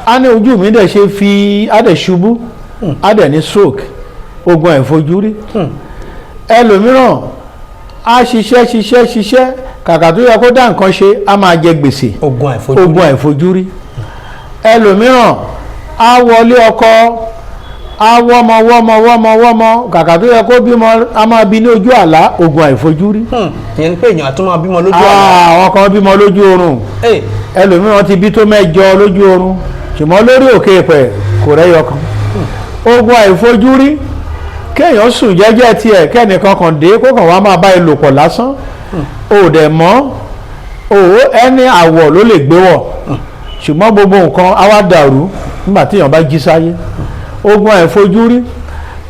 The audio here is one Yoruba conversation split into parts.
á ní ojú mi dẹ̀ ṣe fi á dẹ̀ ṣubú á dẹ̀ ní stroke ogun àìfojúrí ẹlòmíràn á ṣiṣẹ́ kàkà tó yẹ kó dá nǹkan ṣe á máa jẹ gbèsè ogun àìfojúrí ẹlòmíràn á wọlé ọkọ á wọ́mọ kàkà tó yẹ kó bímọ á máa bí ní ojú àlá ogun àìfojúrí. ìyẹn ni pé èèyàn àtúmọ̀ bímọ lójú àlá. àwọn kan bímọ lójú oorun ẹlòmíràn ti bí tó 8 lójú oorun ṣùgbọ́n lórí òkè pẹ̀ kò rẹ́yọ kan. ogun àìfojúrí kéèyàn sùn jẹ́jẹ́ tiẹ̀ kẹ́nìkan kàn dé kó kàn wá máa bá ìlò pọ̀ lásán ò dẹ̀ mọ́ ẹni àwọ̀ ló lè gbé wọ̀ ṣùgbọ́n gbogbo nǹkan á wá dàrú nígbà tí èèyàn bá jí sáyé. ogun àìfojúrí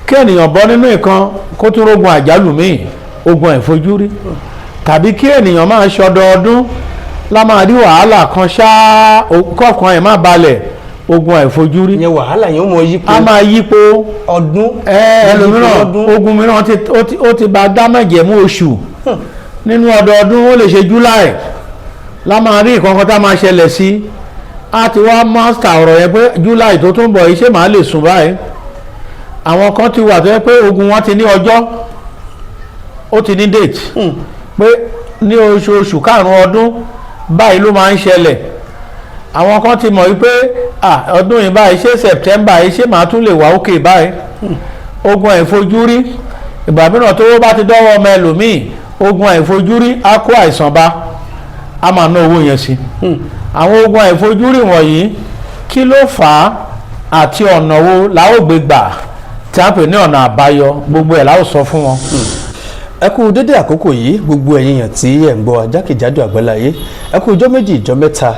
kéèyàn bọ́ nínú nǹkan kó tún rógun àjálù míì ogun àìfojúrí tàbí kí ènìyàn máa ṣọdọọdún la máa rí wàhálà kan ṣáá kọ̀ọ̀kan ẹ̀ má balẹ̀ ogun àìfojúrí. ìyẹn wàhálà yẹn ó mọ yípo. a máa yípo ọdún. ẹlòmíràn ogun mìíràn ó ti bá dámẹ̀jẹ̀mú oṣù nínú ọdọọdún ó lè ṣe July la máa rí nǹkan kan tá a máa ṣẹlẹ̀ sí a ti wá master ọ̀rọ̀ yẹn pé July tó tún bọ̀ iṣẹ́ màá lè sùn báyìí àwọn kan ti wà tó yẹ pé ogun wọn ti ní ọjọ́ ó ti ní date pé ní oṣooṣù karùn-ún ọdún báyìí ló máa ń ṣẹlẹ̀ àwọn kan ti mọ̀ wípé ọdún yìí báyìí ṣé September yìí ṣé màá tún lè wà òkè báyìí ogun àìfojúrí ìgbà mìíràn tó bá ti dọ́wọ́ ọmọ ẹlòmíì ogun àìfojúrí á kó àìsàn bá a máa ná owó yẹn sí àwọn ogun àìfojúrí wọ̀nyí kí ló fà á àti ọ̀nà wo la ó gbé gbà tí a pè ní ọ̀nà àbáyọ gbogbo ẹ̀ la ó sọ fún wọn. ẹ kú dédé àkókò yìí gbogbo ẹ̀yin èèyàn tí ẹ̀ ń gbọ́ jákèjádò àgbáláyé ẹ kú ọjọ́ méjì ọjọ́ mẹ́ta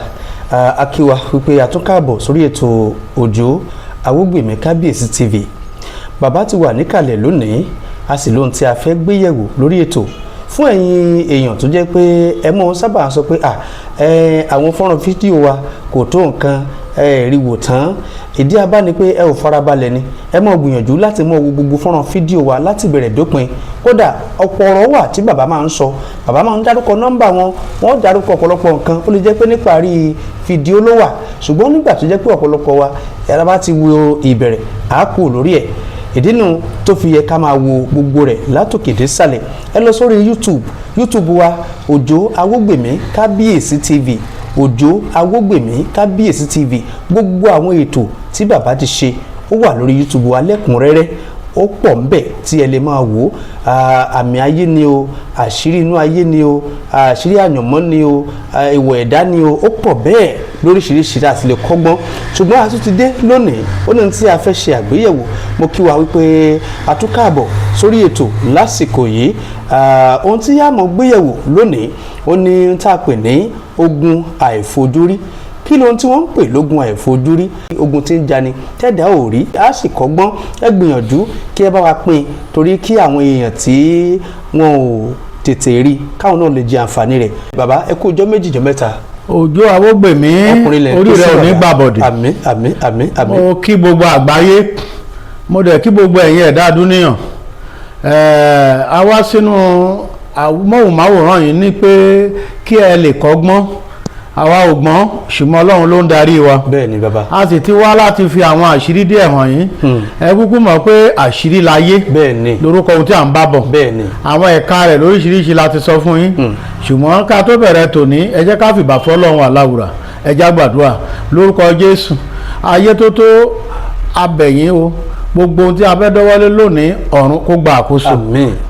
akíwa wípé àtúnkàbọ̀ sórí ètò Òjó Awógbèmí Kábíyèsí TV bàbá ti wà níkàlẹ̀ lónìí a sì lóhun tí a fẹ́ gbéyẹ̀wò lórí ètò fún ẹ̀yin èèyàn tó jẹ́ pé ẹ mọ̀ sábà sọ pé àwọn fọ́nrán fídíò wa kò tó nǹkan rí wò tán ìdí abá ni pé ẹ ò farabalẹ̀ ni ẹ mọ̀ gbìyànjú láti mọ̀ wo gbogbo fọ́nrán fídíò wa láti bẹ̀rẹ̀ dópin kódà ọ̀pọ̀ ọ̀rọ̀ wà tí bàbá máa ń sọ bàbá máa ń dárúkọ nọ́mbà wọn wọ́n dárúkọ ọ̀pọ̀lọpọ̀ nǹkan ó lè jẹ́ pé níparí fídíò ló wà ṣùgbọ́n nígbà tó jẹ́ pé ọ̀pọ̀lọpọ̀ wa ẹ̀rọ bá ti wo ìbẹ̀rẹ̀ àá kú lórí ẹ̀ ìdínú tó fi yẹ ká máa wo gbogbo rẹ̀ látòkè dé sàlẹ̀ ẹ lọ sórí YouTube wa Òjó Awógbèmí Kábíyèsí TV Òjó Awógbèmí Kábíyèsí TV gbogbo àwọn ètò tí bàbá ti ṣe ó wà lórí YouTube wa lẹ́kùnrẹ́rẹ́ ó pọ̀ ńbẹ̀ tí ẹ lè máa wò àmì ayé ni o àṣírí inú ayé ni o àṣírí àyànmọ́ ni o ìwọ̀ ẹ̀dá ni o ó pọ̀ bẹ́ẹ̀ lóríṣiríṣi àti lè kọ́gbọ́n ṣùgbọ́n a tún ti dé lónìí ó ní tí a fẹ́ ṣe àgbéyẹ̀wò mo kí wa wípé a tún káàbọ̀ sórí ètò lásìkò yìí ohun tí a mọ̀ gbéyẹ̀wò lónìí ó ní tá a pè ní ogun àìfojúrí kí lóhun tí wọ́n ń pè lógun àìfojúrí ogun tí ń jani tẹ́dá ò rí a sì kọ́gbọ́n ẹ gbìyànjú kí ẹ bá wa pín torí kí àwọn èèyàn tí wọn ò tètè rí káwọn náà lè jẹ àǹfààní rẹ̀ bàbá ẹ kú ọjọ́ méjì ọjọ́ mẹ́ta. Òjó Awógbèmí orí rẹ̀ ò ní gbàbọ̀dẹ̀ àmín mo kí gbogbo àgbáyé mo dẹ̀ kí gbogbo ẹ̀yin ẹ̀dá dúníyàn a wá sínú móhùnmáwòrán yìí ní pé kí ẹ lè kọ́gbọ́n àwa ò gbọ́n ṣùgbọ́n Ọlọ́run ló ń darí wa. bẹ́ẹ̀ ni bàbá. a sì ti wá láti fi àwọn àṣírí díẹ̀ hàn yín. ẹ kúkú mọ̀ pé àṣírí láyé. bẹ́ẹ̀ ni. lórúkọ ohun tí à ń bá bọ̀. bẹ́ẹ̀ ni. àwọn ẹ̀ka rẹ̀ lóríṣiríṣi la ti sọ fún yín. ṣùgbọ́n ká tó bẹ̀rẹ̀ tòní ẹ jẹ́ ká fìbà fọ́lọ́run aláwùrà ẹ já gbàdúrà lórúkọ Jésù ayé tó tó abẹ̀yìn o gbogbo ohun tí a fẹ́ dọ́wọ́lé lónìí ọ̀run kó gba àkóso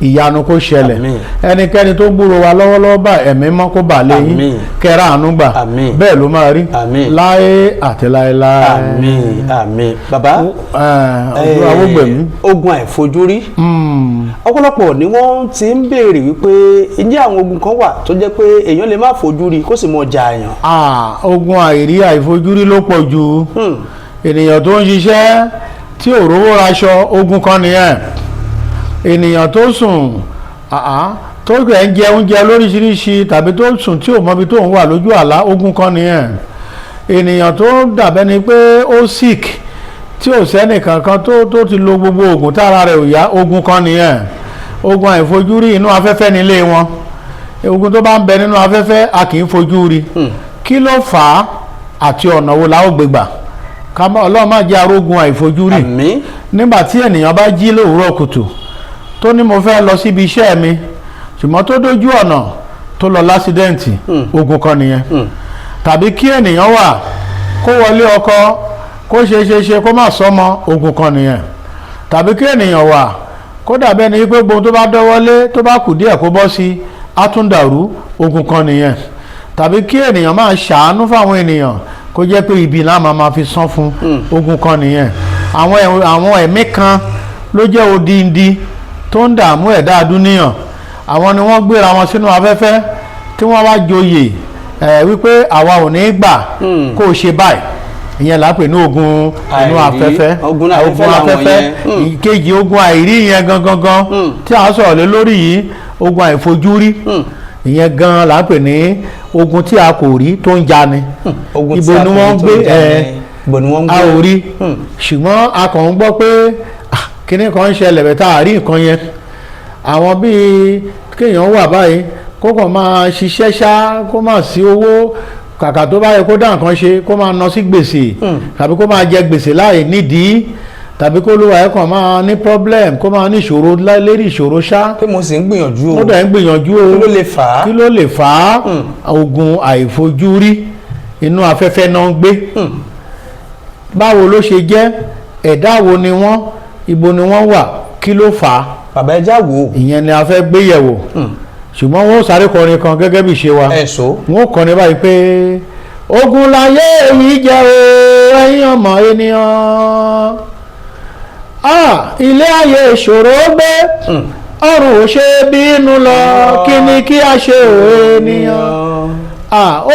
ìyanu kó ṣẹlẹ̀ ẹnikẹ́ni tó gbúrò wa lọ́wọ́lọ́wọ́ bá ẹ̀mí mọ́ kó bà lẹ́yìn kẹ́ra àánú gbà bẹ́ẹ̀ ló máa rí láé àti láéláé. àmín bàbá Òjó Awógbèmí. ogun àìfojúrí ọ̀pọ̀lọpọ̀ ni wọ́n ti ń béèrè wípé ǹjẹ́ àwọn ogun kan wà tó jẹ́ pé èèyàn lè má fojú rí kó sì mọ jà èèyàn. ogun àìrí àìfojúrí ló pọ̀ jù ènìyàn tó ń ṣiṣẹ́ tí ò rówó raṣọ ogun kan nìyẹn ènìyàn tó sùn tó rẹ̀ ń jẹ oúnjẹ lóríṣiríṣi tàbí tó sùn tí ò mọbi tó ń wà lójú àlá ogun kan nìyẹn ènìyàn tó dàbẹ́ ni pé ó sick tí ò sẹ́nì kankan tó ti lo gbogbo oògùn tára rẹ̀ ò yá ogun kan nìyẹn ogun àìfojúrí inú afẹ́fẹ́ nílé wọn ogun tó bá ń bẹ nínú afẹ́fẹ́ a kì í fojú rí kí ló fà á àti ọ̀nà wo la ó gbé gbà Ọlọ́run má jẹ́ arógun àìfojúrí. àmín. Nígbà tí ènìyàn bá jí lówùúrọ̀ kùtù tó ní mo fẹ́ lọ síbi iṣẹ́ mi ṣùgbọ́n tó dójú ọ̀nà tó lọ lásídẹ́ǹtì, ogun kan nìyẹn. Tàbí kí ènìyàn wà kó wọlé ọkọ kó ṣe kó má sọmọ, ogun kan nìyẹn. Tàbí kí ènìyàn wà kó dàbẹ́ ni pé gbogbo tó bá dọ́wọ́lé tó bá kù díẹ̀ kó bọ́ sí á tún dàrú, ogun kan nìyẹn. Tàbí kí ènìyàn máa ṣàánú fáwọn ènìyàn kó jẹ́ pé ibi náà máa fi san fún, ogun kan nìyẹn. Àwọn ẹ̀mí kan ló jẹ́ odindi tó ń dààmú ẹ̀dá adúníyàn. Àwọn ni wọ́n gbéra wọn sínú afẹ́fẹ́ tí wọ́n wá joyè wípé àwa ò ní gbà kó o ṣe báyìí. Ìyẹn là ń pè ní ogun inú afẹ́fẹ́. Ogun afẹ́fẹ́. Ìkejì ogun àìrí yẹn gangan tí a sọ̀rọ̀ lé lórí yìí, ogun àìfojúrí. Ìyẹn gan là ń pè ní ogun tí a kò rí tó ń jani. Ibo ni wọ́n ń gbé a ò rí, ṣùgbọ́n a kàn ń gbọ́ pé kíní kan ń ṣẹlẹ̀ bẹ́ẹ̀ tá a rí nǹkan yẹn. Àwọn bíi kéèyàn wà báyìí kó kàn máa ṣiṣẹ́ ṣá kó má sí owó, kàkà tó bá yẹ kó dá nǹkan ṣe kó máa ná sí gbèsè, tàbí kó máa jẹ gbèsè láì nídìí, tàbí kó lówà ẹ̀ kàn máa ní problem, kó máa ní ìṣòro lérí ìṣòro ṣá. pé mo sì ń gbìyànjú o. ó dẹ̀ ń gbìyànjú o. kí ló lè fà á. Ogun àìfojúrí inú afẹ́fẹ́ náà ń gbé. Báwo ló ṣe jẹ́, ẹ̀dá wo ni wọ́n, ibo ni wọ́n wà, kí ló fà á. bàbá ẹja wò. ìyẹn ni a fẹ́ gbé yẹ̀wò. Ṣùgbọ́n wọ́n sáré kọrin kan gẹ́gẹ́ bí ṣe wa. Wọ́n kọrin báyìí pé ogun láyé èyí jẹ́ o ẹ̀yin ọmọ ènìyàn. Ilé ayé ìṣòro gbé, ọ̀run ò ṣe bínú lọ, kí ni kí a ṣe o ènìyàn.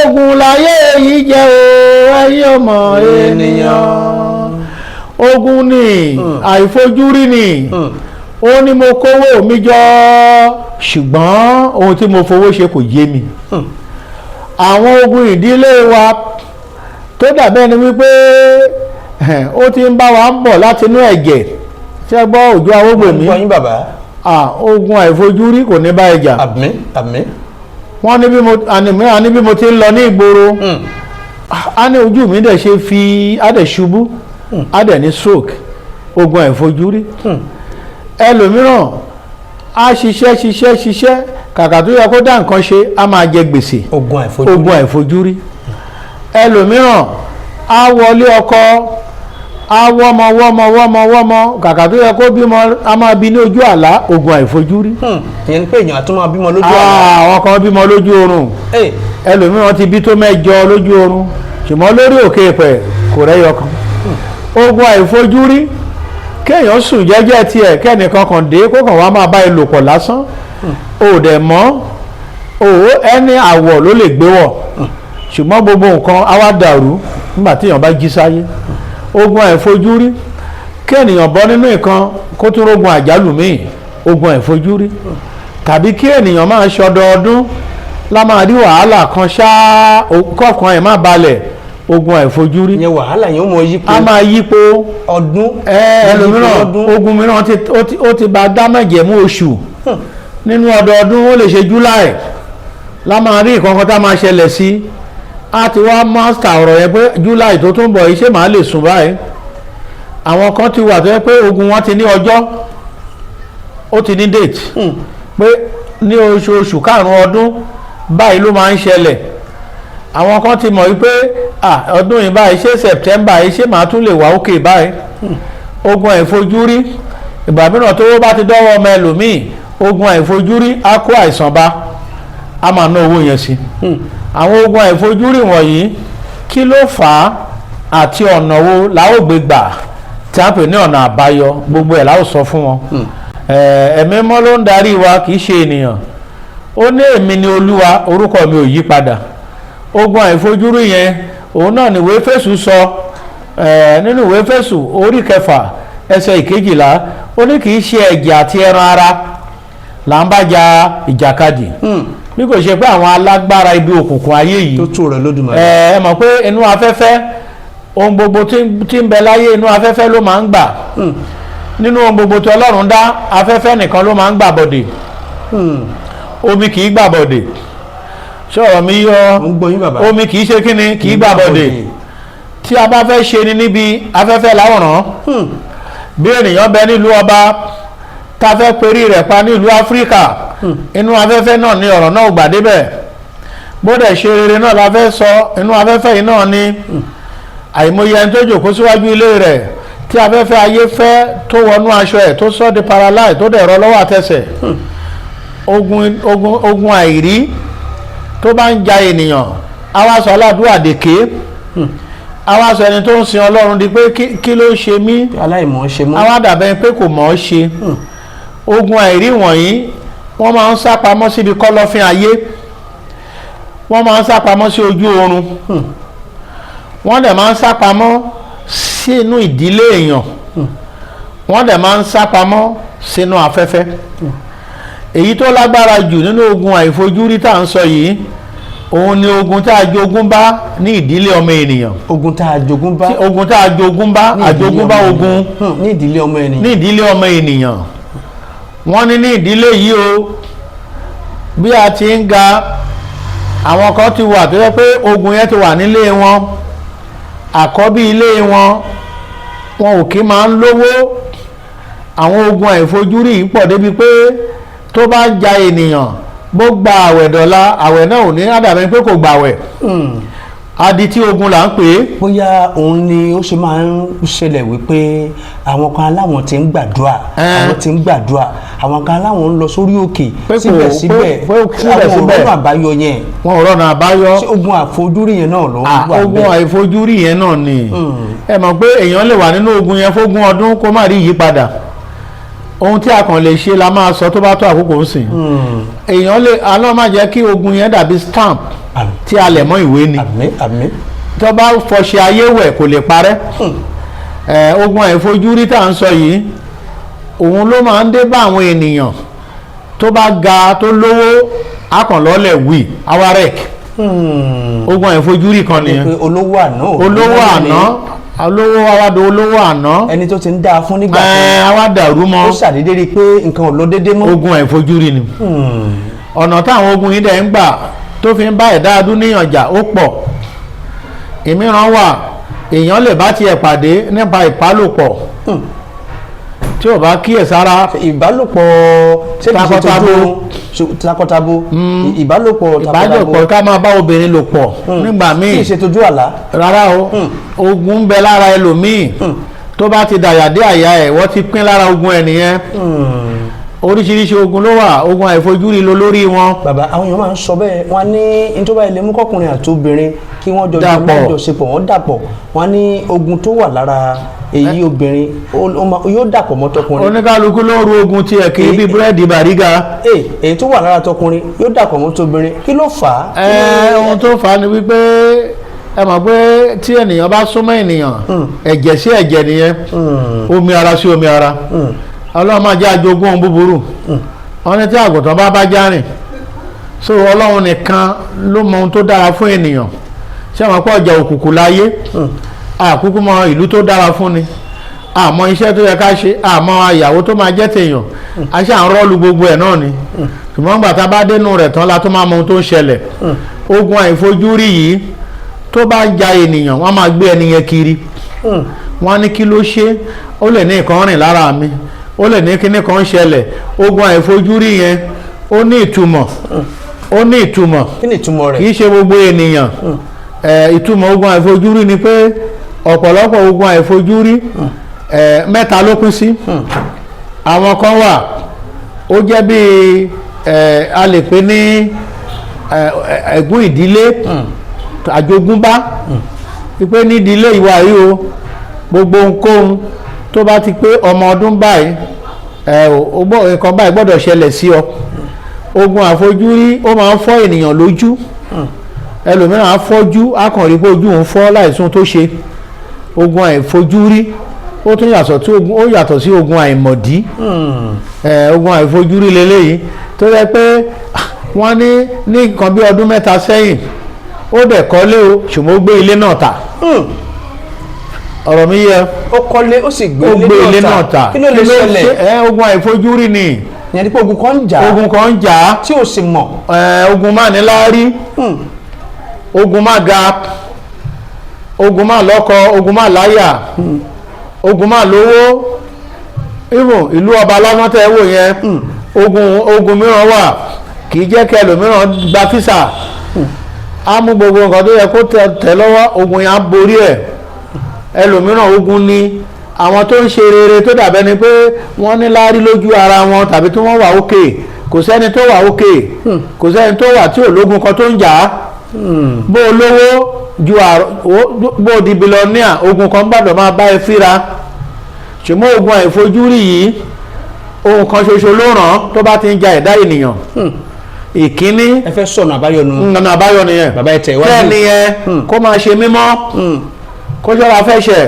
Ogun láyé èyí jẹ́ o ẹ̀yin ọmọ ènìyàn. Ogun ni àìfojúrí ni. Ó ní mo kówó mi jọ ṣùgbọ́n ohun tí mo fowó ṣe kò yé mi. Àwọn ogun ìdílé wa tó dàbẹ́ ni wípé ó ti ń bá wa ń bọ̀ láti inú ẹ̀jẹ̀, ṣé gbọ́ Òjó Awógbèmí. Ogun àìfojúrí kò ní bá ẹjà. àmín àmín. Wọ́n ní bí mo ti ń lọ ní ìgboro, a ní ojú mi dẹ̀ ṣe fi adẹ̀ ṣubú, adẹ̀ ní stroke, ogun àìfojúrí. Ẹlòmíràn a ṣiṣẹ́ kàkà tó yẹ kó dá nǹkan ṣe a máa jẹ gbèsè, ogun àìfojúrí. Ẹlòmíràn a wọlé ọkọ a wọ́mọ kàkà tó yẹ kó bímọ a máa bí ní ojú àlá, ogun àìfojúrí. ìyẹn ni pé èèyàn àtún máa bímọ lójú àlá. Àwọn kan bímọ lójú oorun, ẹlòmíràn ti bí tó 8 lójú oorun, ṣùgbọ́n lórí òkè pẹ̀ kò rẹ́yọ kan. Ogun àìfojúrí kéèyàn sùn jẹ́jẹ́ tiẹ̀ kẹ́nìkan kàn dé kó kàn wá máa bá ẹ lò pọ̀ lásán, ò dẹ̀ mọ́ ẹni àwọ̀ ló lè gbé wọ̀, ṣùgbọ́n gbogbo nǹkan á wá dàrú nígbà tí èèyàn bá jí sáyé. Ogun àìfojúrí kéèyàn bọ́ nínú nǹkan kó tún rógun àjálù míì, ogun àìfojúrí. Tàbí kí ènìyàn máa ṣọdọọdún lá máa rí wàhálà kan ṣáá kọ̀ọ̀kan ẹ̀ má balẹ̀, ogun àìfojúrí. Ìyẹn wàhálà yẹn ó mọ yípo. A máa yípo ọdún. Ẹlòmíràn ogun mìíràn ó ti bá dámẹ̀jẹ̀mú oṣù nínú ọdọọdún, ó lè ṣe July la máa rí nǹkan kan tá máa ṣẹlẹ̀ sí. A ti wá master ọ̀rọ̀ yẹn pé July tó tún bọ̀ yìí ṣé màá lè sùn báyìí. Àwọn kan ti wà tó yẹ pé ogun wọn ti ní ọjọ́, ó ti ní date pé ní oṣù karùn-ún ọdún báyìí ló máa ń ṣẹlẹ̀. Àwọn kan ti mọ̀ wípé ọdún yìí báyìí ṣé September yìí ṣé màá tún lè wà òkè báyìí. Ogun àìfojúrí, ìgbà mìíràn tó bá ti dọ́wọ́ ọmọ ẹlòmíì, ogun àìfojúrí á kó àìsàn bá, a máa ná owó yẹn sí. Àwọn ogun àìfojúrí wọ̀nyí kí ló fà á àti ọ̀nà wo la ó gbé gbà tí a pè ní ọ̀nà àbáyọ, gbogbo ẹ̀ la ó sọ fún wọn. Ẹ̀mí mọ́ ló ń darí wa, kì í ṣe ènìyàn. Ó ní èmi ni Olúwa, orúkọ mi ò yí padà. Ogun àìfojúrí yẹn òun náà ni ìwé Éfésù sọ, nínú ìwé Éfésù orí 6 ẹsẹ̀ 11, ó ní kì í ṣe ẹ̀jẹ̀ àti ẹran ara là ń bá ja ìjàkadì, bí kò ṣe pé àwọn alágbára ibi òkùnkùn ayé yìí tó tó rẹ̀ Lódùmarè. Ẹ mọ̀ pé inú afẹ́fẹ́ ohun gbogbo tí ń bẹ láyé inú afẹ́fẹ́ ló máa ń gbà. Nínú ohun gbogbo tí Ọlọ́run dá, afẹ́fẹ́ nìkan ló máa ń gbà bọ̀dè, omi kì í gbà bọ̀dè. Ṣé ọ̀rọ̀ mi yọ? Omi kì í ṣe kíni, kì í gbà bọ̀dè. tí a bá fẹ́ ṣe ni níbi afẹ́fẹ́ láwòrán bí ènìyàn bẹ nílùú ọba tá a fẹ́ perí rẹ̀ pa nílùú Áfíríkà inú afẹ́fẹ́ náà ni ọ̀rọ̀ náà gbà débẹ̀ bó dẹ̀ ṣe rere náà la fẹ́ sọ inú afẹ́fẹ́ yìí náà ni àìmọye ẹni tó jòkó síwájú ilé rẹ̀ tí afẹ́fẹ́ ayé fẹ́ tó wọnú aṣọ ẹ̀ tó sọ́ di paralyze tó dẹ̀ rọ lọ́wọ́ àtẹsẹ̀ ogun àìrí tó bá ń ja ènìyàn àwa sọ aládùúrà dèké àwa sọ ẹni tó ń sin Ọlọ́run di pé kí ló ṣe mí aláìmọ̀ ṣe mọ́ àwa dàbẹ̀ pé kò mọ̀ ọ́ ṣe ogun àìrí wọ̀nyí wọ́n máa ń sá pamọ́ síbi kọ́lọ́fín ayé wọ́n máa ń sá pamọ́ sí ojú oorun wọ́n dẹ̀ máa ń sá pamọ́ sínú ìdílé èèyàn wọ́n dẹ̀ máa ń sá pamọ́ sínú afẹ́fẹ́ èyí tó lágbára jù nínú ogun àìfojúrí tá à ń sọ yìí òun ni ogun tá a jogún bá ní ìdílé ọmọ ènìyàn ogun tá a jogún bá ogun tá a jogún bá àjogúnbá ogun ní ìdílé ọmọ ènìyàn ní ìdílé ọmọ ènìyàn wọ́n ní ìdílé yìí o bí a ti ń ga àwọn kan ti wà tó yẹ pé ogun yẹn ti wà nílé wọn àkọ́bí ilé wọn ò kí máa ń lówó àwọn ogun àìfojúrí yìí pọ̀ débi pé tó bá ń ja ènìyàn bó gba àwẹ̀ dọ̀la àwẹ̀ náà ò ní àdàbẹ̀ pé kò gbàwẹ̀ adití ogun là ń pè é. bóyá òun ni ó ṣe máa ń ṣẹlẹ̀ wípé àwọn kan aláwọn ti ń gbàdúrà àwọn kan aláwọn ń lọ sórí òkè síbẹ̀síbẹ̀ àwọn ọ̀rọ̀ àbáyọ yẹn. wọn ò rọ̀nà àbáyọ. ṣé ogun àfojúrí yẹn náà ló wà bẹ́ẹ̀. ogun àìfojúrí yẹn náà ni ẹ mọ̀ pé èèyàn lè wà nínú ogun yẹn fógún ọdún kó má rí ìyípadà ohun tí a kàn lè ṣe la máa sọ tó bá tó àkókò ń sìn èèyàn lè aná má jẹ́ kí ogun yẹn dàbí stamp tí a lẹ̀ mọ́ ìwé ni tó bá fọṣẹ ayé wẹ̀ kò lè parẹ́ ogun àìfojúrí tá à ń sọ yìí òun ló máa ń dé bá àwọn ènìyàn tó bá ga tó lówó akànlọ́lẹ̀ wì awarek ogun àìfojúrí kan nìyẹn olówó àná olówó awádò olówó àná ẹni tó ti ń dáa fún nígbà kan awádàrú mọ́ ó ṣàdédé rí i pé nǹkan ò lọ déédé mọ́ ogun àìfojúrí ni ọ̀nà táwọn ogun yìí dẹ̀ ń gbà tó fi ń bá ẹ̀dá adúníyàn jà ó pọ̀ ìmíràn wà èèyàn lè bá tiẹ̀ pàdé nípa ìbálòpọ̀ tí ò bá kíyèsára ìbálòpọ̀ takọtabo ìbálòpọ̀ ká máa bá obìnrin lò pọ̀ nígbà míì kí ìṣètòjú àlá rárá o ogun ń bẹ lára ẹlòmíì tó bá ti dàyà dé àyà ẹ̀ wọ́n ti pín lára ogun ẹ̀ nìyẹn oríṣiríṣi ogun ló wà ogun àìfojúrí ló lórí wọn. bàbá àwọn èèyàn máa ń sọ bẹ́ẹ̀ wọ́n ní nítorí ilé mú kọkùnrin àti obìnrin kí wọ́n jọ jọṣepọ̀ wọ́n dàpọ̀ wọ́n ní ogun tó wà lára èyí obìnrin yóò dàpọ̀ mọ́ tọkùnrin. oníkálukú ló ru ogun tiẹ̀ kì í bí búrẹ́dì bàrígà. èyí tó wà lára tọkùnrin yóò dàpọ̀ mọ́ tóbìnrin kí ló fà á. ohun tó fà á ni wípé ẹ mọ̀ pé tí ènìyàn bá súnmọ́ ènìyàn ẹ̀jẹ̀ sí ẹ̀jẹ̀ nìyẹn omi ara sí omi ara ọlọ́run máa jẹ́ àjogún ohun búburú wọ́n ní tí àgùntàn bá já rìn so ọlọ́run nìkan ló mọ ohun tó dára fún ènìyàn ṣé àwọn pọ̀ ọjà òkùnkùn láyé àkúkú mọ ìlú tó dára fún ni àmọ́ iṣẹ́ tó yẹ ká ṣe àmọ́ ìyàwó tó máa jẹ́ tèèyàn a ṣe à ń rọ́ọ̀lù gbogbo ẹ̀ náà ni ṣùgbọ́n gbàtà bá dénú rẹ̀ tán la tó máa mọ ohun tó ń ṣẹlẹ̀ ogun àìfojúrí yìí tó bá ń ja ènìyàn wọ́n máa gbé ẹni yẹn kiri wọ́n ní kí ló ṣe ó lè ní nǹkan rìn lára mi ó lè ní kíní kan ṣẹlẹ̀ ogun àìfojúrí yẹn ó ní ìtumọ̀ kí ni ìtumọ̀ rẹ̀ kì í ṣe gbogbo ènìyàn ìtumọ̀ ogun àìfojúrí ni pé ọ̀pọ̀lọpọ̀ ogun àìfojúrí mẹ́ta ló pín sí àwọn kan wà ó jẹ́ bí a lè pè ní ẹ̀gún ìdílé àjogúnbá wípé ní ìdílé ìwà yìí o gbogbo ohunkóhun tó bá ti pé ọmọ ọdún báyìí nǹkan báyìí gbọ́dọ̀ ṣẹlẹ̀ sí ọ ogun àfojúrí ó máa ń fọ́ ènìyàn lójú ẹlòmíràn á fọ́jú á kàn rí pé ojú òun fọ́ láìsún tó ṣe ogun àìfojúrí ó tún yàtọ̀ sí ogun àìmọ̀dí ogun àìfojúrí leléyìí tó yẹ pé wọ́n ní nǹkan bí ọdún mẹ́ta sẹ́yìn ó dẹ̀ kọ́lé o ṣùgbọ́n ó gbé ilé náà tà ọ̀rọ̀ mi yẹ. ó kọ́lé ó sì gbé ilé náà ta kí ló lè ṣẹlẹ̀. ogun àìfojúrí ni. ìyẹn ni pé ogun kan ń jà. ogun kan ń jà. tí ò sì mọ̀. ogun máa ní láárí. ogun máa ga. ogun máa lọ́kọ ogun máa láyà ogun máa lówó even ìlú ọba lásán tẹ́ wò yẹn ogun mìíràn wà kì í jẹ́ kí ẹlòmíràn gba físà á mú gbogbo nǹkan tó yẹ kó tẹ̀ lọ́wọ́ ogun yẹn á borí ẹ̀ ẹlòmíràn ogun ni àwọn tó ń ṣe rere tó dàbẹ́ ni pé wọ́n ní láárí lójú ara wọn tàbí tí wọ́n wà òkè kò sẹ́ni tó wà òkè kò sẹ́ni tó wà tí ológun kan tó ń jà á bó o lówó ju bó o di bílíọ̀nìà ogun kan gbàdọ̀ máa bá ẹ fíra ṣùgbọ́n ogun àìfojúrí yìí ohun kan ṣoṣo ló ràn án tó bá ti ń ja ẹ̀dá ènìyàn ìkíní ẹ fẹ́ sọ̀nà àbáyọ nu ọ̀nà àbáyọ nìyẹn bàbá ẹ tẹ̀ iwájú bẹ́ẹ̀ nìyẹn kó máa ṣe mímọ́ kó ṣọ́ra fẹ́ṣẹ̀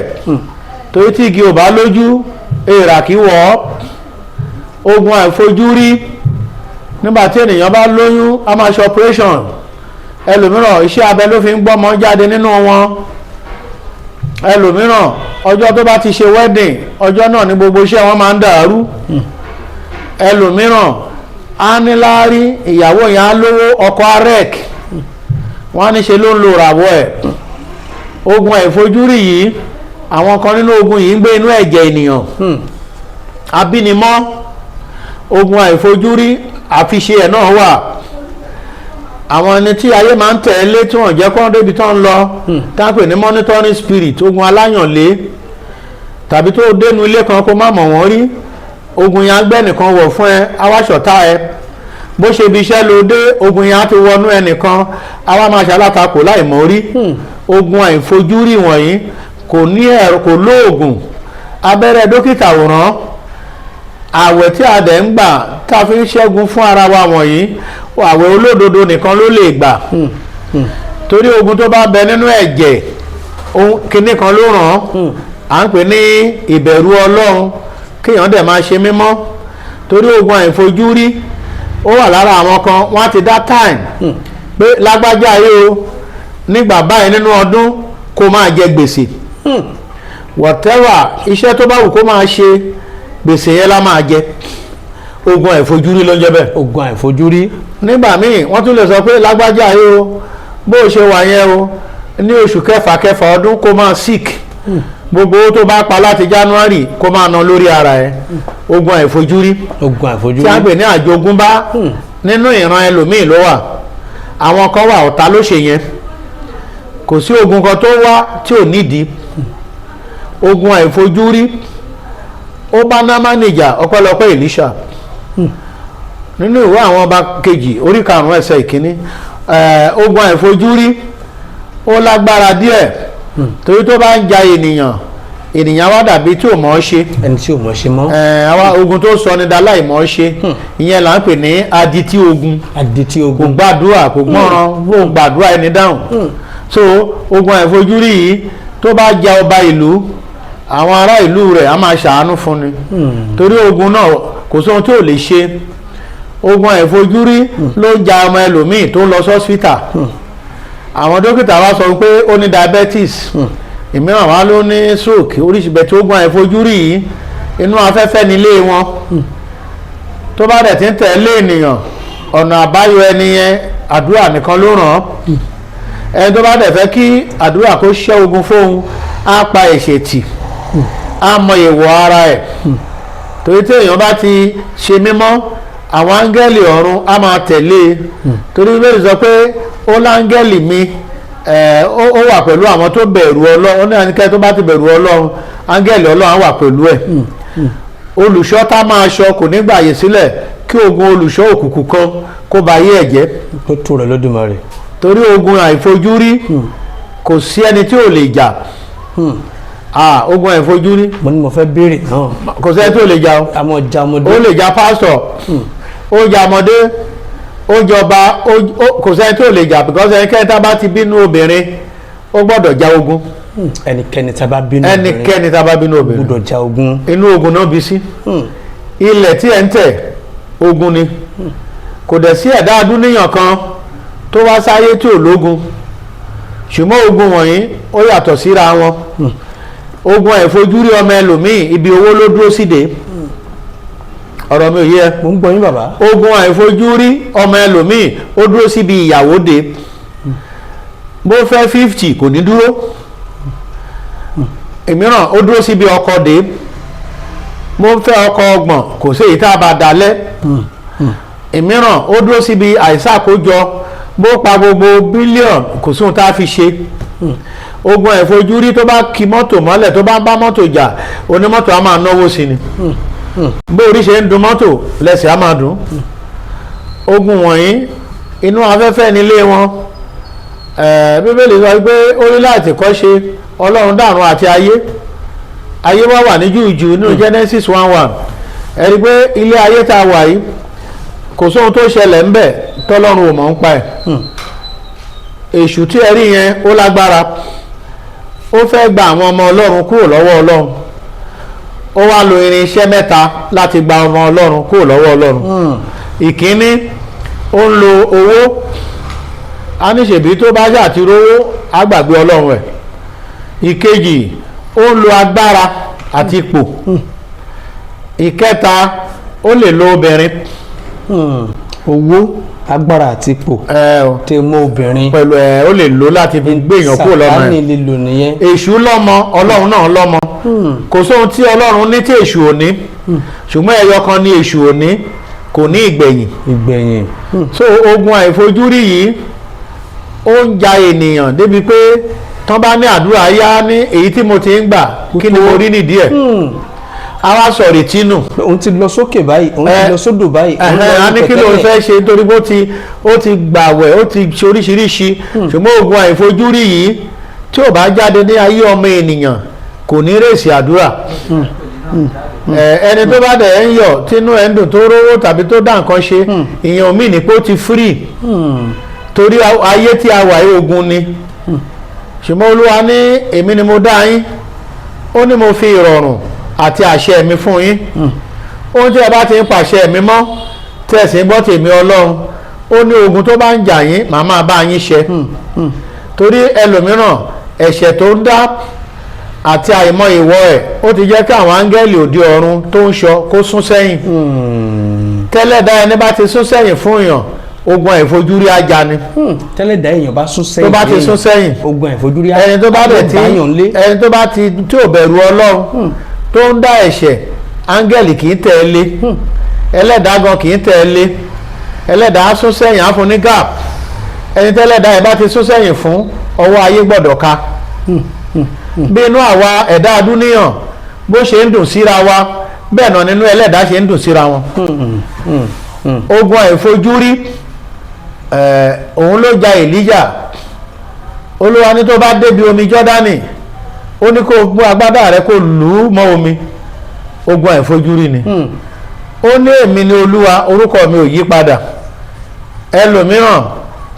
torí tí igi ò bá lójú èèrà kì í wọ̀ ọ́ ogun àìfojúrí nígbà tí ènìyàn bá lóyún a máa ṣe operation ẹlòmíràn iṣẹ́ abẹ ló fi ń gbọ́mọ jáde nínú wọn ẹlòmíràn ọjọ́ tó bá ti ṣe wedding ọjọ́ náà ni gbogbo iṣẹ́ wọn máa ń dàrú ẹlòmíràn á ní láárí ìyàwó yẹn á lówó ọkọ arec wọn á ní ṣe ló ń lo ràwọ̀ ẹ̀ ogun àìfojúrí yìí àwọn kan nínú ogun yìí ń gbé inú ẹ̀jẹ̀ ènìyàn abínimọ́ ogun àìfojúrí àfiṣe ẹ̀ náà wà àwọn ẹni tí ayé máa ń tẹ̀lé tí wọ́n jẹ́ kọ́ débi tán lọ tápè ní monitoring spirit ogun aláyànlé tàbí tó dénú ilé kan kó má mọ̀ wọ́n rí ogun yẹn agbẹ́ nìkan wọ̀ fún ẹ awáṣọ̀tá ẹ bó ṣe bí iṣẹ́ ló dé ogun yẹn á ti wọnú ẹnìkan àwa máa ṣalátakò láì mọ̀ rí ogun àìfojúrí wọ̀nyí kò ní ẹ̀rọ kò lóògùn abẹ́rẹ́ dókítà òràn àwẹ̀ tí a dẹ̀ ń gbà tá a fi ń ṣẹ́gun fún ara wa wọ̀nyí àwẹ̀ olódodo nìkan ló lè gbà torí ogun tó bá bẹ nínú ẹ̀jẹ̀ kinní kan ló ràn án à ń pè ní ìbẹ̀rù ọlọ́run kéèyàn dẹ̀ máa ṣe mímọ́ torí ogun àìfojúrí ó wà lára àwọn kan wọ́n á ti dá time pé lágbájá yìí o nígbà báyìí nínú ọdún kó máa jẹ gbèsè whatever iṣẹ́ tó bá wù kó máa ṣe gbèsè yẹn la máa jẹ ogun àìfojúrí ló ń jẹ bẹ́ẹ̀. ogun àìfojúrí. nígbà míì wọ́n tún lè sọ pé lágbájá yìí o bó o ṣe wà yẹn o ní oṣù kẹfà ọdún kó máa sick gbogbo owó tó bá pa láti January kó máa ná lórí ara ẹ ogun àìfojúrí. ogun àìfojúrí. tí a gbé ní àjogúnbá nínú ìran ẹlòmíì ló wà àwọn kan wà ọ̀tá ló ṣe yẹn kò sí ogun kan tó wá tí ò nídìí ogun àìfojúrí ó bá námánìjà ọpẹ́lọpẹ́ Èlíṣà nínú ìwé àwọn ọba kejì orí 5 ẹsẹ̀ ìkíní ogun àìfojúrí ó lágbára díẹ̀ torí tó bá ń ja ènìyàn wá dàbí tí ò mọ̀ ọ́ ṣe ẹni tí ò mọ̀ ṣe mọ́ àwa ogun tó sọ ní daláì mọ̀ ọ́ ṣe ìyẹn là ń pè ní adití ogun kò gbàdúrà kò gbọ́ràn bó gbàdúrà ẹni dáhùn so ogun àìfojúrí yìí tó bá ja ọba ìlú àwọn ará ìlú rẹ̀ á máa ṣàánú fún ni torí ogun náà kò sóhun tí ò lè ṣe ogun àìfojúrí ló ja ọmọ ẹlòmíì tó lọ sọ́sítà àwọn dókítà wa sọ pé ó ní diabetes ìmíràn wa ló ní stroke oríṣiríṣi ogun àìfojúrí yìí inú afẹ́fẹ́ nílé wọn tó bá dẹ̀ ti ń tẹ̀lé ènìyàn ọ̀nà àbáyọ ẹni yẹn àdúrà nìkan ló ràn án ẹni tó bá dẹ̀ fẹ́ kí àdúrà kó ṣẹ́ ogun fóun á pa ẹ̀ṣẹ̀ tì á mọ èèwọ̀ ara ẹ̀ torí tí èèyàn bá ti ṣe mímọ́ àwọn áńgẹ́lì ọ̀run á máa tẹ̀lé torí bẹ́ẹ̀ sọ pé ó láńgẹ́lì mi ó wà pẹ̀lú àwọn tó bẹ̀rù ọlọ́run ó ní àníkẹ́ tó bá ti bẹ̀rù ọlọ́run áńgẹ́lì ọlọ́run á wà pẹ̀lú ẹ̀ olùṣọ́ tá máa ṣọ́ kò ní gbàyè sílẹ̀ kí ogun olùṣọ́ òkùnkùn kan kó ba ayé ẹ̀ jẹ́. ó tó rẹ̀ lódùmarè. torí ogun àìfojúrí kò sí ẹni tí ò lè jà ogun àìfojúrí. mo ní mo fẹ́ béèrè náà. kò sẹ́ni tí ò lè jà o. àmọ́ jà ọmọdé. ó lè jà pásítọ̀ ó jà ọmọdé ó jọba kò sẹ́ni tí ò lè jà because ẹnikẹ́ni tá a bá ti bínú obìnrin ó gbọ́dọ̀ jà ogun. ẹnikẹ́ni tá a bá bínú obìnrin ẹnikẹ́ni tá a bá bínú obìnrin gbọ́dọ̀ jà ogun. inú ogun náà bí sí. ilẹ̀ tí ẹ̀ ń tẹ̀ ogun ni kò dẹ̀ sí ẹ̀dá adúníyàn kan tó wá sáyé tí ò lógun ṣùgbọ́n ogun wọ̀nyí ó yàtọ̀ síra wọn ogun àìfojúrí ọmọ ẹlòmíì ibi owó ló dúró síde ọ̀rọ̀ mi ò yé ẹ. mo ń gbọ́ yín bàbá. ogun àìfojúrí ọmọ ẹlòmíì ó dúró síbi ìyàwó de bó fẹ́ 50 kò ní dúró ìmíràn ó dúró síbi ọkọ dé mo fẹ́ ọkọ ọgbọ̀n kò sí èyí tá a bá dalẹ̀ ìmíràn ó dúró síbi àìsàkójọ bó pa gbogbo bílíọ̀nù kò sóhun tá a fi ṣe ogun ẹ̀fọ́júrí tó bá ki mọ́tò mọ́lẹ̀ tó bá ń bá mọ́tò jà onímọ́tò á máa náwó sí ni bó orí ṣe ń dun mọ́tò lẹ́sẹ̀ á máa dùn ogun wọ̀nyí inú afẹ́fẹ́ nílé wọn bíbélì sọ pé ó ní láti kọ́ ṣe ọlọ́run dàrún àti ayé wà ní júùjù nínú Genesis 1:1 ẹ̀rí pé ilé ayé tá a wà yìí kò sóhun tó ṣẹlẹ̀ ń bẹ̀ tọ́lọ́run ò mọ̀ ń pa ẹ̀ èṣù tí ẹ rí yẹn ó lágbára ó fẹ́ gba àwọn ọmọ ọlọ́run kúrò lọ́wọ́ ọlọ́run ó wá lo irinṣẹ́ mẹ́ta láti gba ọmọ ọlọ́run kúrò lọ́wọ́ ọlọ́run ìkíní ó ń lo owó a ní ṣèbí tó bá ṣáà ti rówó á gbàgbé ọlọ́run ẹ̀ ìkejì ó ń lo agbára àti ipò ìkẹta ó lè lo obìnrin owó agbára àti ipò tẹ mọ obìnrin pẹ̀lú ó lè lò láti fi gbéyàn kúrò lọ́mọ Sàtánì lè lò nìyẹn èṣù lọ́mọ ọlọ́run náà lọ́mọ kò sóhun tí ọlọ́run ní tí èṣù ò ní ṣùgbọ́n ẹyọ kan ní èṣù ò ní kò ní ìgbẹ̀yìn so ogun àìfojúrí yìí ó ń ja ènìyàn débi pé tán bá ní àdúrà yá ní èyí tí mo ti ń gbà kí ni mo rí nídìí ẹ̀ àwa sọ̀rọ̀ tínú. òun ti lọ sókè báyìí òun ti lọ sódò báyìí. a ní kí ló ń fẹ́ ṣe nítorí bó ó ti gbàwẹ̀ ó ti ṣe oríṣiríṣi ṣùgbọ́n ogun àìfojúrí yìí tí ò bá jáde ní ayé ọmọ ènìyàn kò ní rèsì àdúrà ẹni tó bá dẹ̀ ń yọ̀ tínú ẹ̀ ń dùn tó rówó tàbí tó dá nǹkan ṣe ìyẹn omi ní pé ó ti free torí ayé tí a wà yìí ogun ni ṣùgbọ́n Olúwa ní èmi ni mo dá yín ó ní mo fi ìrọ̀rùn àti àṣẹ mi fún yín ohun tí ẹ bá ti ń pàṣẹ mi mọ́ tí ẹ sì ń gbọ́ tèmi Ọlọ́run ó ní ogun tó bá ń jà yín màá máa bá yín ṣe torí ẹlòmíràn ẹ̀ṣẹ̀ tó ń dá àti àìmọ̀ ìwọ ẹ̀ ó ti jẹ́ kí àwọn áńgẹ́lì òde ọ̀run tó ń ṣọ́ kó sún sẹ́yìn tẹ́lẹ̀ dá ẹni bá ti sún sẹ́yìn fún èèyàn ogun àìfojúrí ajá ni. tẹ́lẹ̀ dá èèyàn bá sún sẹ́yìn tó bá ti sún sẹ́yìn ogun àìfojúrí ajá ẹni tó bá bẹ̀ tí ẹni tó bá ti tí ò bẹ̀rù Ọlọ́run tó ń dá ẹ̀ṣẹ̀ áńgẹ́lì kì í tẹ̀lé ẹlẹ́dàá gan kì í tẹ̀lé ẹlẹ́dàá sún sẹ́yìn á fún ní gap ẹni tẹ́lẹ̀dàá ẹ̀ bá ti sún sẹ́yìn fún ọwọ́ ayé gbọ́dọ̀ ká bí inú àwa ẹ̀dá adúníyàn bó ṣe ń dùn síra wa bẹ́ẹ̀ náà nínú ẹlẹ́dàá ṣe ń dùn síra wọn ogun àìfojúrí òun ló ja Èlíjà Olúwa ní tó bá débi omi Jọ́dánì ó ní kó gbọ́ agbádá rẹ kó lù ú mọ́ omi ogun àìfojúrí ni ó ní èmi ni Olúwa orúkọ mi ò yí padà ẹlòmíràn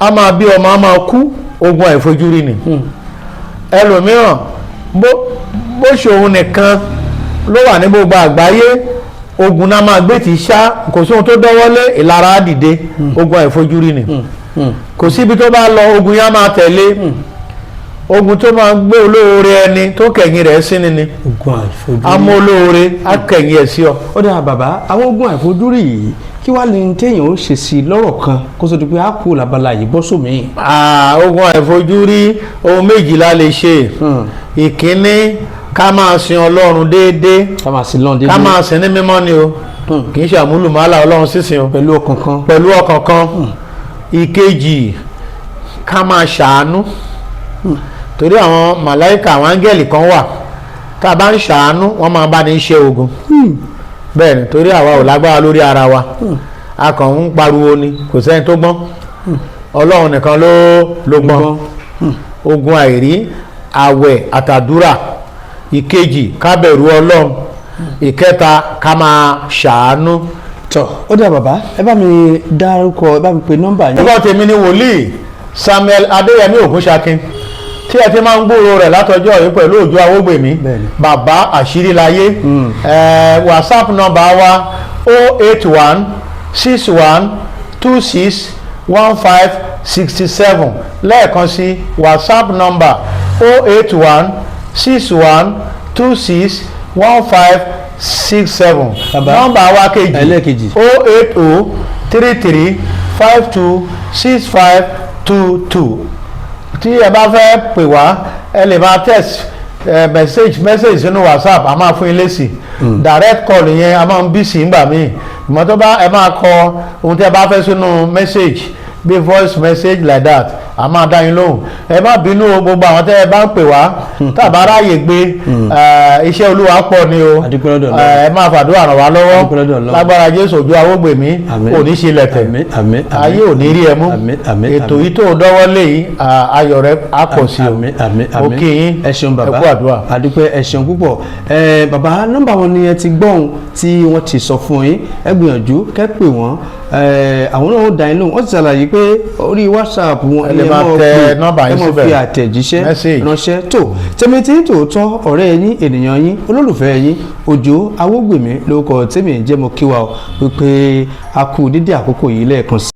a máa bí ọmọ a máa kú ogun àìfojúrí ni ẹlòmíràn bó ṣòun nìkan ló wà ní gbogbo àgbáyé ogun náà máa gbé ti ṣá kò sóhun tó dọ́wọ́lé ìlara á dìde ogun àìfojúrí ni kò síbi tó bá lọ ogun yá máa tẹ̀lé ogun tó máa gbé olóore ẹni tó kẹ̀yìn rẹ̀ sí ni ogun àìfojúrí amó olóore á kẹ̀yìn ẹ̀ sí ọ. ó dáa bàbá àwọn ogun àìfojúrí yìí kí wàá ní téèyàn ó ṣe sí lọ́rọ̀ kan kó tó di pé á kú làbala yìí bọ́ sómi. ogun àìfojúrí ohun méjìlá lè ṣe ìkíní ká máa sin Ọlọ́run déédéé ká máa sin ní mímọ́ ni o kì í ṣe àmúlùmálà Ọlọ́run sísìn o pẹ̀lú ọkàn kan ìkejì ká máa ṣàánú torí àwọn màláìka àwọn áńgẹ́lì kan wà tá a bá ń ṣàánú wọ́n máa bá ní ṣe ogun bẹ́ẹ̀ ni torí àwa ò lágbára lórí ara wa a kàn ń pariwo ni kò sẹ́ni tó gbọ́n Ọlọ́run nìkan ló gbọ́n ogun àìrí àwẹ̀ àtàdúrà ìkejì ká bẹ̀rù Ọlọ́run ìkẹta ká máa ṣàánú. tọ́ ó dà bàbá ẹ bá mi dárúkọ ẹ bá mi pe nọ́mbà yín. orúkọ tèmi ni wòlíì Samuel Adéyẹmí Ògúnṣakin tí ẹ ti máa ń gbòòrò rẹ̀ látọjọ́ yìí pẹ̀lú Òjó Awógbèmí bàbá àṣírí láyé WhatsApp nọ́mbà wa 081 61 26 15 67 lẹ́ẹ̀kan sí WhatsApp nọ́mbà 081 61 26 15 67 nọ́mbà wa kejì 080 33 52 65 22 tí ẹ bá fẹ́ pè wá ẹ lè máa text message sínú WhatsApp a máa fún yín lésì direct call yẹn a máa ń bí sí nígbà míì ìmọ̀ tó bá ẹ máa kọ ohun tí ẹ bá fẹ́ sínú message bí voice message like that a máa dá yín lóhùn ẹ má bínú gbogbo àwọn tẹ́ ẹ bá ń pè wá tàbá ráàyè gbé iṣẹ́ Olúwa pọ̀ ni o ẹ máa fàdúrà ràn wá lọ́wọ́ lágbára Jésù Òjó Awógbèmí ò ní ṣe lẹ̀tẹ̀ ayé ò ní rí ẹ mú ètò yìí tó dọ́wọ́ lé yìí ayọ̀ rẹ á pọ̀ sí o òkè yín ẹ ṣeun bàbá ẹ kú àdúrà. àdúpẹ́ ẹ ṣeun púpọ̀ bàbá nọ́mbà wọn ni ẹ ti gbọ́n tí wọ́n ti sọ fún yín ẹ gbìyànjú kẹ́ pè wọ́n àwọn náà ó dá yín lóhùn wọ́n ti ṣàlàyé pé orí WhatsApp wọn ẹ máa tẹ nọ́mbà yín síbẹ̀ fi àtẹ̀jíṣẹ́ ránṣẹ́ tó tẹ̀mẹ̀tì tòótọ́ ọ̀rẹ́ yín ènìyàn yín olólùfẹ́ yín Òjó Awógbèmí lórúkọ tèmi jẹ́ mo kí wa wípé a kú dídí àkókò yìí lẹ́ẹ̀kan sí.